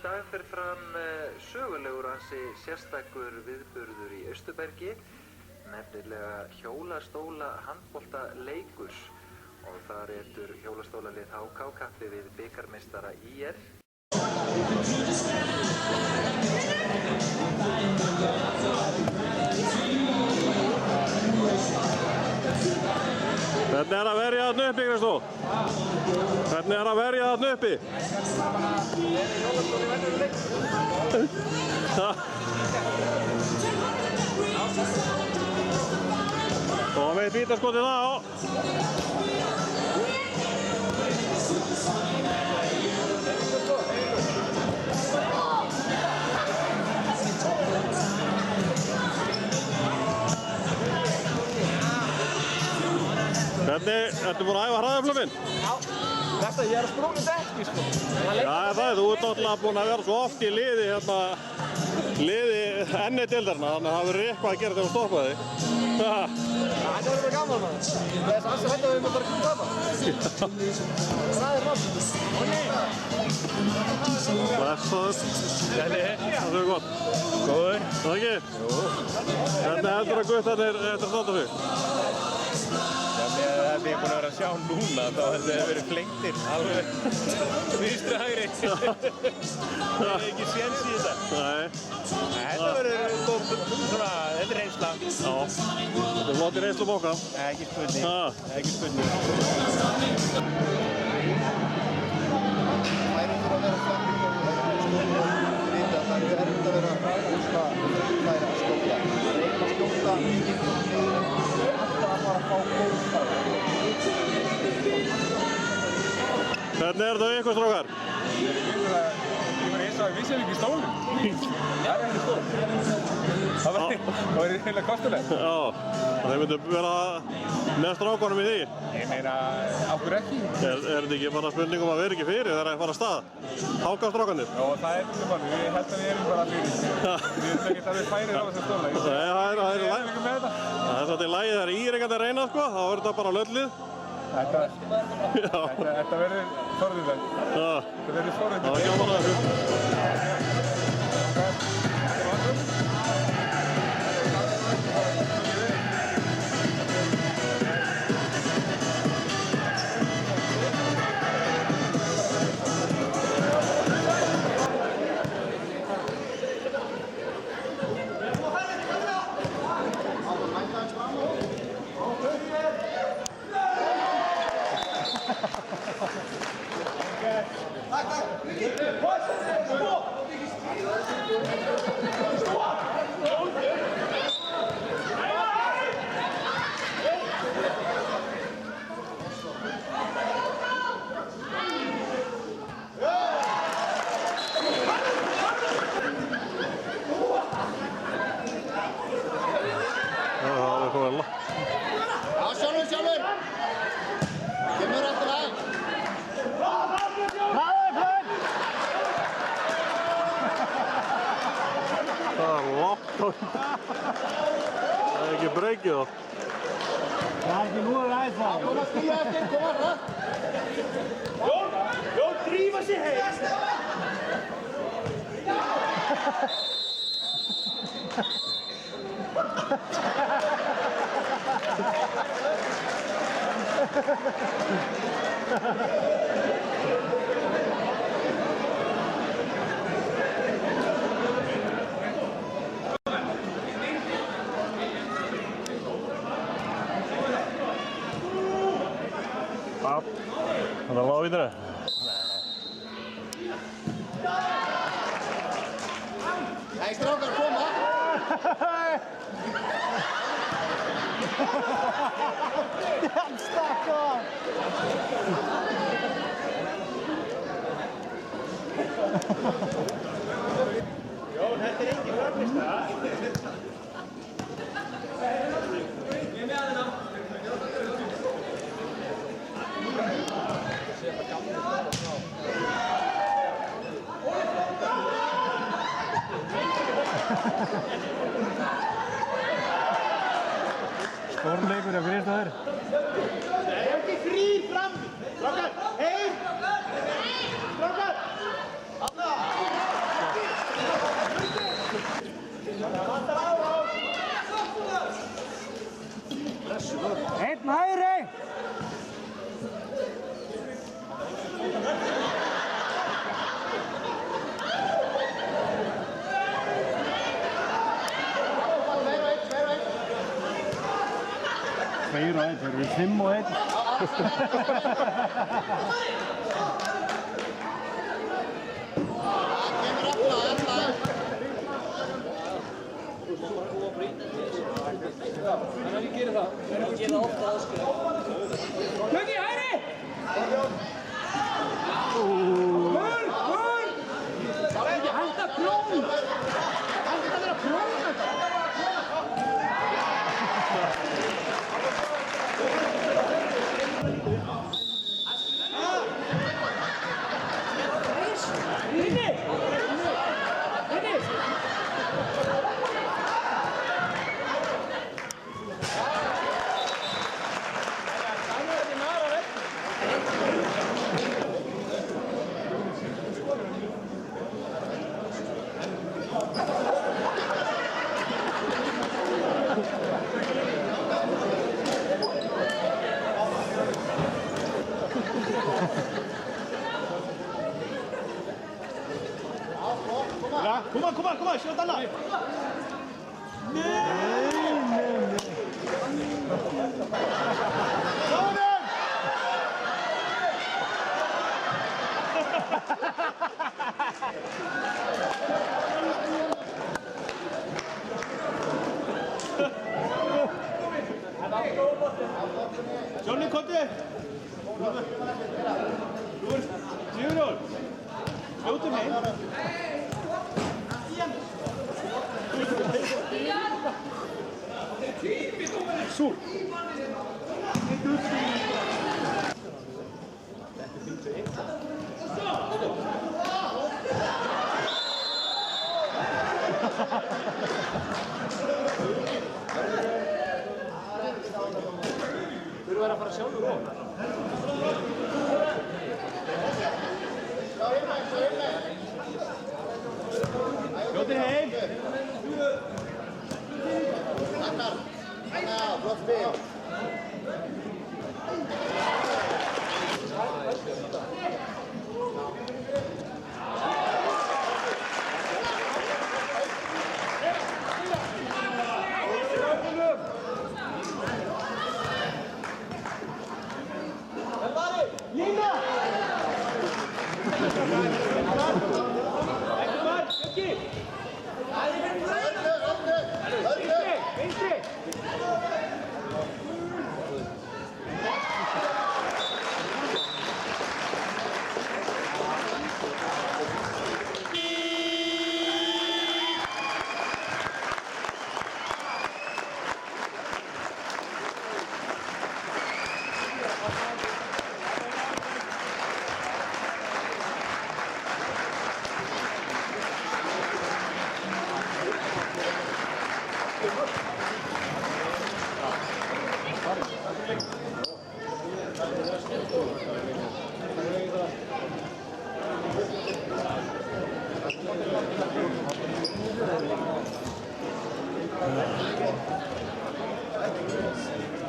dag fer fram sögulegur ansi sérstakur viðburður í Austurbergi, nefnilega hjólastóla handboltaleikur og þar etur hjólastólalið HK kappi við bikarmeistara ÍR. Hvernig að verja þarna uppi, Kristó? Hvernig að verja þarna uppi? Og með bítaskotið það á. Hvernig, ertu búinn að æfa hraðaflöfin? Já, þetta ég að sprungið ekki sko. Já, það er, þú ert náttúrulega búinn að vera svo oft í liði liði enni deildarinna, þannig að það verður eitthvað að gera þegar þú stoppaði þig. Þetta verður bara gaman maður. Það er alls að hætta við bara að koma tapa. Það er rátt. Blessaður. Það er gott. Góður. Það ekki? Jú. Hvernig heldur að guttarnir eftir að standa fyrir? Það er búin að vera að sjá núna, þá hefur það verið flengtir alveg vinstri hægri. Það er ekki séns í þetta. Nei. Þetta verður góð, svona, þetta er reynsla. Já, þetta er flott í reynslu bóka. Ekki spurning, ekki spurning. Færin þurfa að vera frammi og vita að það er erfitt að vera að skjóta, reyna að skjóta mikið frá niður, alltaf að fara að fá góð færi. Hvernig er þetta við ykkur, strákar? Ég var eins og að vissi ekki í stólum. Það er ekki stól. Það var eiginlega kostulegt. Já, þeir myndu vera með strákunum í því. Ég meina, ákveður ekki. Er þetta ekki bara spurning að vera ekki fyrir þegar það fara af stað? HK strákanir? Já, það er þetta manni. Við held að við erum bara fyrir. Við erum ekki alveg færir á þessum stóla. Nei, það er svolítið í lagi þegar íreikandi að reyna, sko. Þá verður þetta bara löllið. Þetta verður forðilegt. Þetta verður forðilegt. Það var gaman að þessu. Já, sjálfur! Kemur aftur að! Það er lágt á þetta. Það er ekki breykið þá. Það er ekki nú að ræða. Kom að stíða eftir, kom að ræða! Jón, drífa sig heim! Það er lág í þetta. Nei, strákar, koma! Hann stakk á! Jón, þetta er ekki framlista. Við með aðeina. Stórleikur af Kristofur. Það er ekki frí fram. Strákar, heim! Strákar! Alla! 2 og 1, þeir eru 5 og 1. Lugi, hægri! Hægt að prón! Hægt að vera prón þetta! Kom on, kör alla! Johnny, Kotte! Junior! Skjuter mig! Sol! Þú eru að fara sjálfur á? Skjótið heim! Flott spil.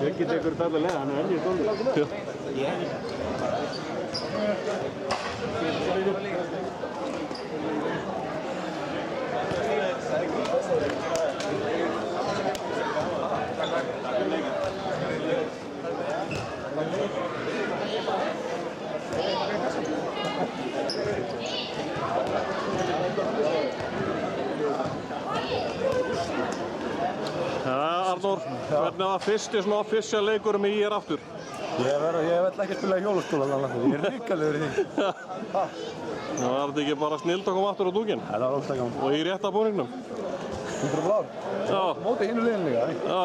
Björki tekur þetta alveg, hann enn í stólnum. Arnór, hvernig var fyrsti svona official leikurum í ÍR aftur? Ég vill ekki spila í hjólaskóla þannig að ég er ríkalegur í því. Það var þetta ekki bara snild að koma aftur á dúkinn? Það var óslega gaman. Og í rétta búningnum? 100 blár. Já. Móti hinu liðinu líka, ekki? Já.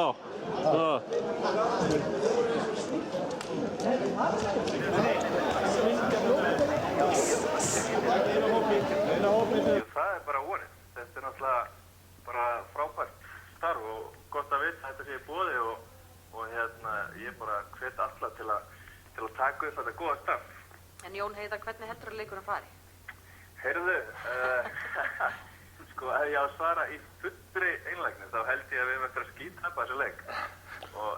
Það er bara vonið. Þetta er náttúrulega bara frábært starf og gott að vita að þetta sé í boði og ég bara hvet alla til að taka upp þetta góða starf. En Jón Heiðar, hvernig heldur að leikurinn fari? Heyrðu, sko ef ég á að svara í fullri einlægni þá held ég að við erum eftir að skítapa þessu leik og